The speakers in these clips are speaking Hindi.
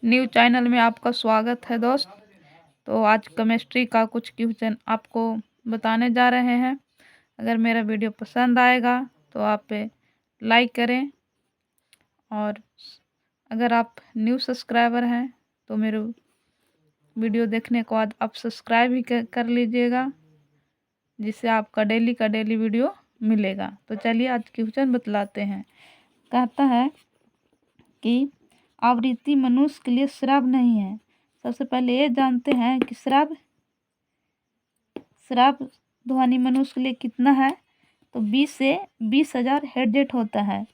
न्यू चैनल में आपका स्वागत है दोस्त। तो आज केमिस्ट्री का कुछ क्वेश्चन आपको बताने जा रहे हैं। अगर मेरा वीडियो पसंद आएगा तो आप लाइक करें, और अगर आप न्यू सब्सक्राइबर हैं तो मेरे वीडियो देखने के बाद आप सब्सक्राइब भी कर लीजिएगा, जिससे आपका डेली का डेली वीडियो मिलेगा। तो चलिए आज क्वेश्चन बतलाते हैं। कहता है कि आवृत्ति मनुष्य के लिए श्राप नहीं है। सबसे पहले ये जानते हैं कि श्राप ध्वनि मनुष्य के लिए कितना है, तो 20 से 20,000 हेडजेट होता है।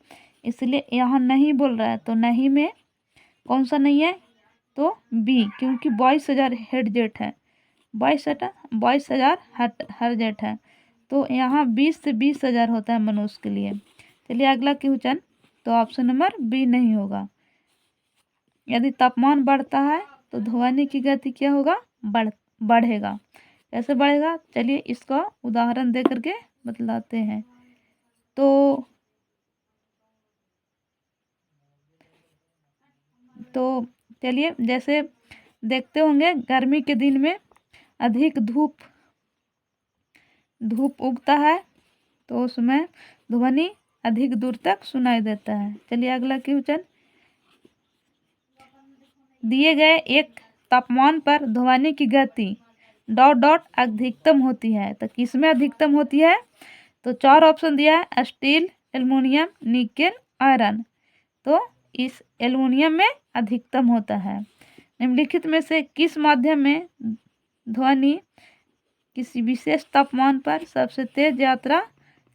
इसलिए यहाँ नहीं बोल रहा है, तो नहीं में कौन सा नहीं है, तो बी, क्योंकि 22,000 हेडजेट है। 22,000 हेडजेट है, तो यहाँ 20 से 20,000 होता है मनुष्य के लिए। चलिए अगला क्वेश्चन, तो ऑप्शन नंबर बी नहीं होगा। यदि तापमान बढ़ता है तो ध्वनि की गति क्या होगा, बढ़ेगा। कैसे बढ़ेगा, चलिए इसका उदाहरण दे करके बतलाते हैं। तो चलिए, जैसे देखते होंगे गर्मी के दिन में अधिक धूप उगता है, तो उसमें ध्वनि अधिक दूर तक सुनाई देता है। चलिए अगला क्वेश्चन, दिए गए एक तापमान पर ध्वनि की गति ... अधिकतम होती है, तो किसमें अधिकतम होती है, तो 4 ऑप्शन दिया है, स्टील, एल्युमिनियम, निकेल, आयरन। तो इस एल्युमिनियम में अधिकतम होता है। निम्नलिखित में से किस माध्यम में ध्वनि किसी विशेष तापमान पर सबसे तेज यात्रा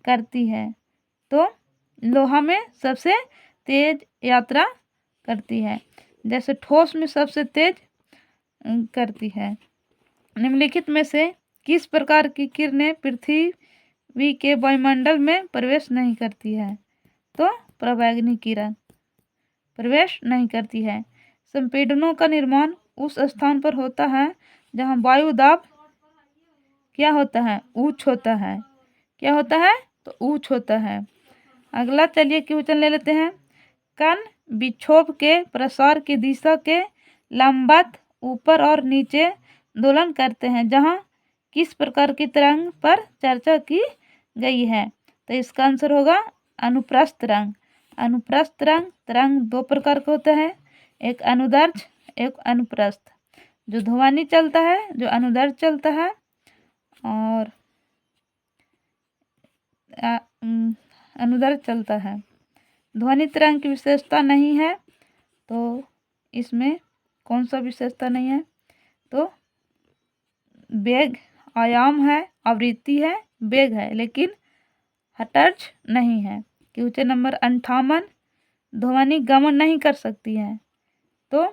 करती है, तो लोहा में सबसे तेज यात्रा करती है, जैसे ठोस में सबसे तेज करती है। निम्नलिखित में से किस प्रकार की किरणें पृथ्वी के वायुमंडल में प्रवेश नहीं करती है, तो पराबैंगनी किरण प्रवेश नहीं करती है। संपीड़नों का निर्माण उस स्थान पर होता है जहां वायु दाब क्या होता है, उच्च होता है। क्या होता है, तो उच्च होता है। अगला चलिए क्वेश्चन ले लेते हैं। कण विक्षोभ के प्रसार की दिशा के लंबवत ऊपर और नीचे दोलन करते हैं, जहां किस प्रकार की तरंग पर चर्चा की गई है, तो इसका आंसर होगा अनुप्रस्थ तरंग। अनुप्रस्थ तरंग 2 प्रकार का होता है, एक अनुदैर्ध्य, एक अनुप्रस्थ। जो ध्वनि चलता है, जो अनुदैर्ध्य चलता है, और अनुदैर्ध्य चलता है। ध्वनि तरंग की विशेषता नहीं है, तो इसमें कौन सा विशेषता नहीं है, तो वेग, आयाम है, आवृत्ति है, वेग है, लेकिन हर्ट्ज नहीं है। क्वेश्चन नंबर 58, ध्वनि गमन नहीं कर सकती है, तो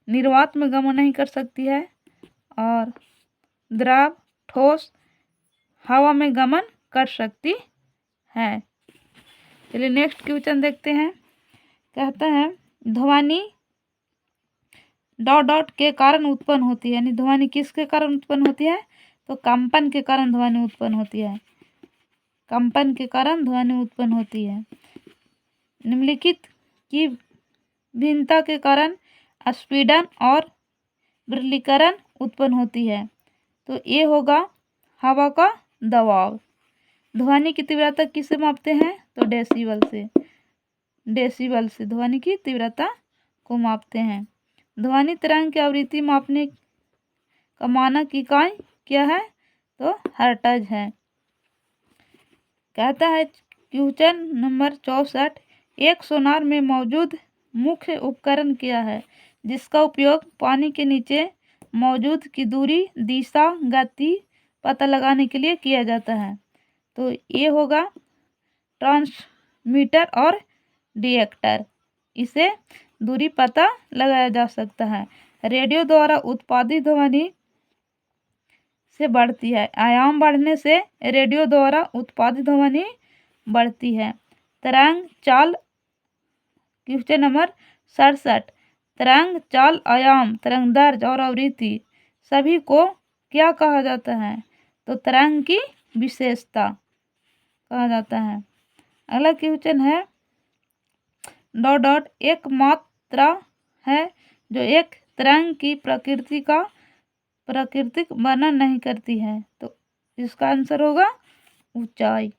निर्वात में गमन नहीं कर सकती है, और द्रव, ठोस, हवा में गमन कर सकती है। चलिए नेक्स्ट क्वेश्चन देखते हैं। कहता है ध्वनि ... के कारण उत्पन्न होती है, यानी ध्वनि किसके कारण उत्पन्न होती है, तो कंपन के कारण ध्वनि उत्पन्न होती है। कंपन के कारण ध्वनि उत्पन्न होती है। निम्नलिखित की भिन्नता के कारण स्पीडन और विरलीकरण उत्पन्न होती है, तो ये होगा हवा का दबाव। ध्वनि की तीव्रता किससे मापते हैं, तो डेसिबल से ध्वनि की तीव्रता को मापते हैं। ध्वनि तरंग की आवृत्ति मापने का मानक इकाई क्या है, तो हर्ट्ज है। कहता है क्वेश्चन नंबर 64, एक सोनार में मौजूद मुख्य उपकरण क्या है, जिसका उपयोग पानी के नीचे मौजूद की दूरी, दिशा, गति पता लगाने के लिए किया जाता है, तो ये होगा ट्रांसमीटर और डिटेक्टर। इसे दूरी पता लगाया जा सकता है। रेडियो द्वारा उत्पादित ध्वनि से बढ़ती है, आयाम बढ़ने से रेडियो द्वारा उत्पादित ध्वनि बढ़ती है। तरंग चाल, क्वेश्चन नंबर 67, तरंग चाल, आयाम, तरंगदैर्ध्य और आवृत्ति सभी को क्या कहा जाता है, तो तरंग की विशेषता कहा जाता है। अगला क्वेश्चन है ... एक मात्रा है जो एक तरंग की प्राकृतिक वर्णन नहीं करती है। तो इसका आंसर होगा ऊंचाई।